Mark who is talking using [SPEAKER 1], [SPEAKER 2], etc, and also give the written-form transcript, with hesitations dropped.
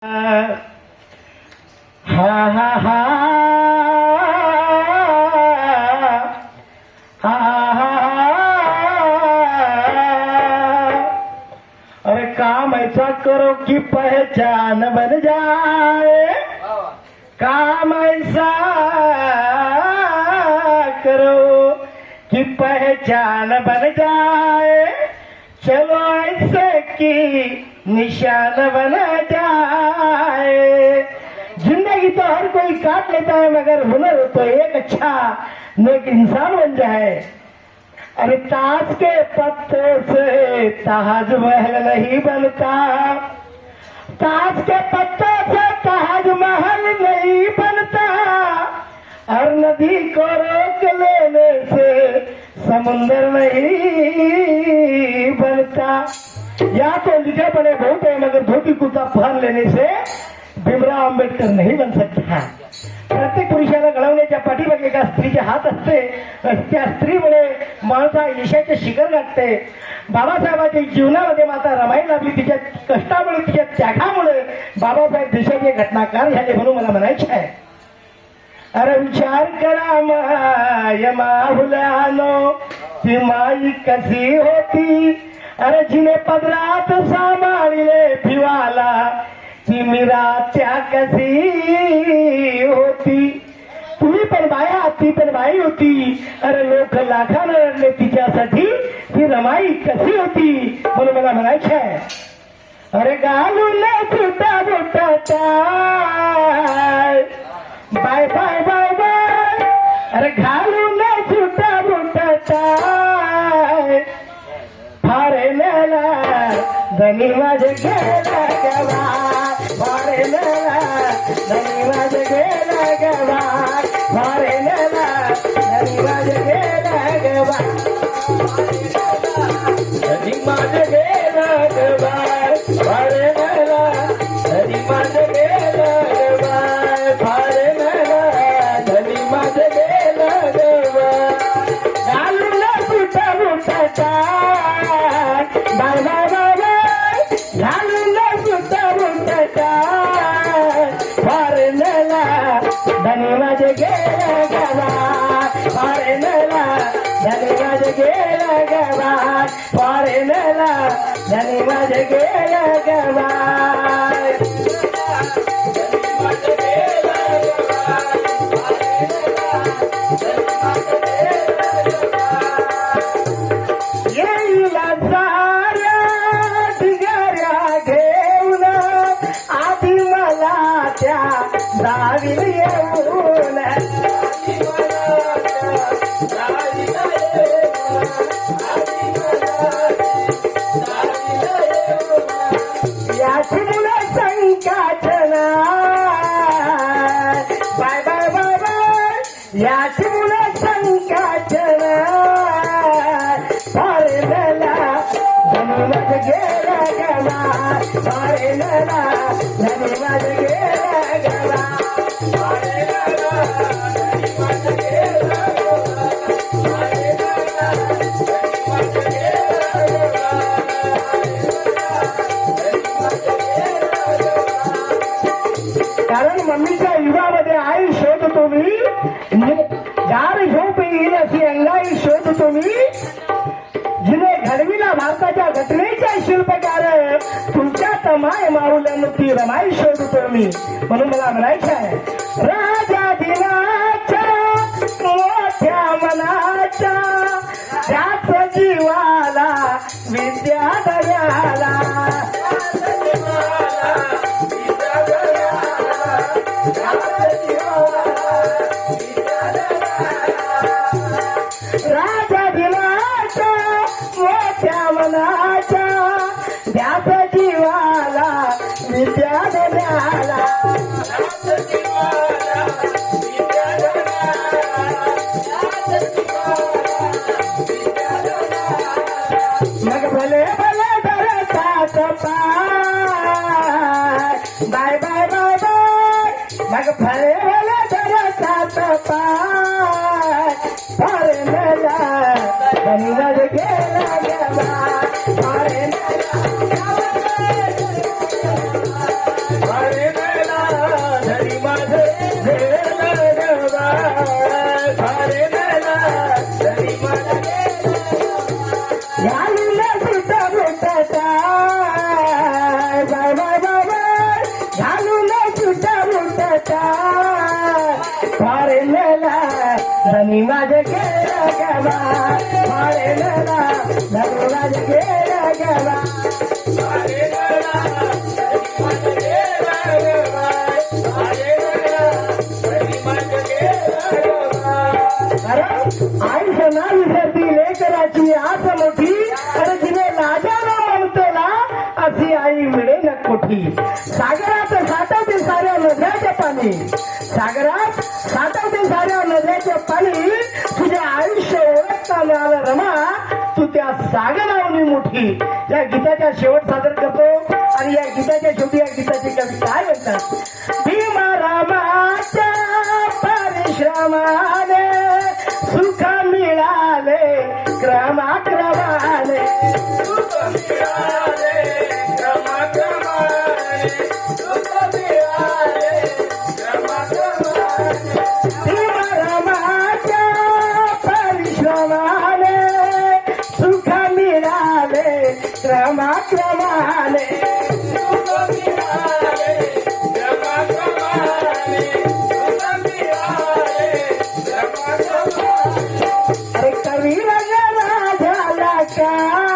[SPEAKER 1] हा हा हा हा अरे काम ऐसा करो कि पहचान बन जाए, काम ऐसा करो कि पहचान बन जाए, चलो ऐसे की निशान बन जाए। जिंदगी तो हर कोई काट लेता है मगर हुनर हो तो एक अच्छा नेक इंसान बन जाए। अरे ताश के पत्तों से ताजमहल नहीं बनता, ताश के पत्तों से ताजमहल नहीं बनता, और नदी को रोक लेने से समुंदर नहीं बनता। या तो लिखे पड़े बहुत है मगर धोती कुर्ता पहन लेने से भीमराव आंबेडकर नाही बन सकता। प्रत्येक पुरुषाला घडवण्याच्या पाठीमागे एका स्त्रीचे हात असते, त्या स्त्रीमुळे माणसा यशाचे शिखर गाठते। बाबासाहेबांच्या जीवनामध्ये माता रमाई लाभली, तिच्या कष्टामुळे तिच्या त्यागामुळे बाबासाहेब देशाचे घटनाकार झाले म्हणून मला म्हणायचे आहे। अरे विचार करा माय माहुल्यानो ती माई कशी होती, अरे जिने पदरात सांभाळले फिवाला ती मीरा त्या कशी होती। तुम्ही पण बाया ती पण बाई होती, अरे लोक लाखानं रडले तिच्यासाठी, ती रमाई कशी होती म्हणून मला म्हणायचं आहे। अरे घालून सुटा बोटा tie, bye bye bye bye, अरे घालून सुटा बोटा टाय, फारेला धनी माझे गेला गवा, फारेला धनी माझे गेला गवा, फारेला धनी माझे गेला गवा, धनी माझे गेला गवा, फारेला धनी माझे गेला गवा, फारेला धनी माझे गेला गवा। घालून सुटा बुटा बाय बाय बाय बाय, घालून सुटा बुटा फारेला धनी माझे गेला गवा, फारेला धनी माझे गेला गवा, फारेला धनी माझे गेला गवा। दाविल येऊन याची मुलं संकाचना, बाय बाय बाय बाय, याची मुलं संकाचना, फारेला धन्यवाद गेला गवा, फारेला धन्यवाद गेला गवा, कारण मम्मीच्या युगामध्ये आई शोधतो मी, गार झोप येईल अशी अंगाई शोधतो मी, जिने घडविला भारताच्या घटनेच्या शिल्पकार तुमच्या तमाय माऊल्यानं ती रमाई शोधतो मी म्हणून मला म्हणायचं आहे। राजा दिनाच्या मोठ्या मनाच्या त्याच जीवाला विद्या दर्याला, राजा दिनाच्या मोठ्या मनाच्या त्याच जीवाला विद्या दर्याला, मग भले भले धरतात पाय, बाय बाय बाय बाय, मग भले भले धरतात पाय, फारेला धन्यवाद गेला गवा, फारेला धनी माझे गेला गवा मारे लला धनी माझे गेला गवा मारे लला धनी माझे गेला गवा मारे लला धनी माझे गेला गवा अरे आई सणा विसरती लेकराची आस मोठी अरे जिने लाजाला ममतेला अशी आई मिळे न कोठी सागरात साठवते साऱ्या नद्याचे पाणी सागरात साठवते साऱ्या नद्याचे पाणी तुझे आयुष्य ओळखता मिळालं रमा तू त्या सागरावनी मोठी या गीताच्या शेवट सादर करतो आणि या गीताच्या शेवटी या गीताची कवी काय म्हणतात भीमा रामाच्या परिश्रमाने सुख मिळाले क्रमाक्रमाने सुख मिळाले क्रमाक्रमाने सुख मिळाले क्रमाक्रमाने भीमा रामाच्या परिश्रमाने सुख मिळाले क्रमाक्रमाने सुख मिळाले क्रमाक्रमाने सुख मिळाले क्रमाक्रमाने अरे कवी झाला का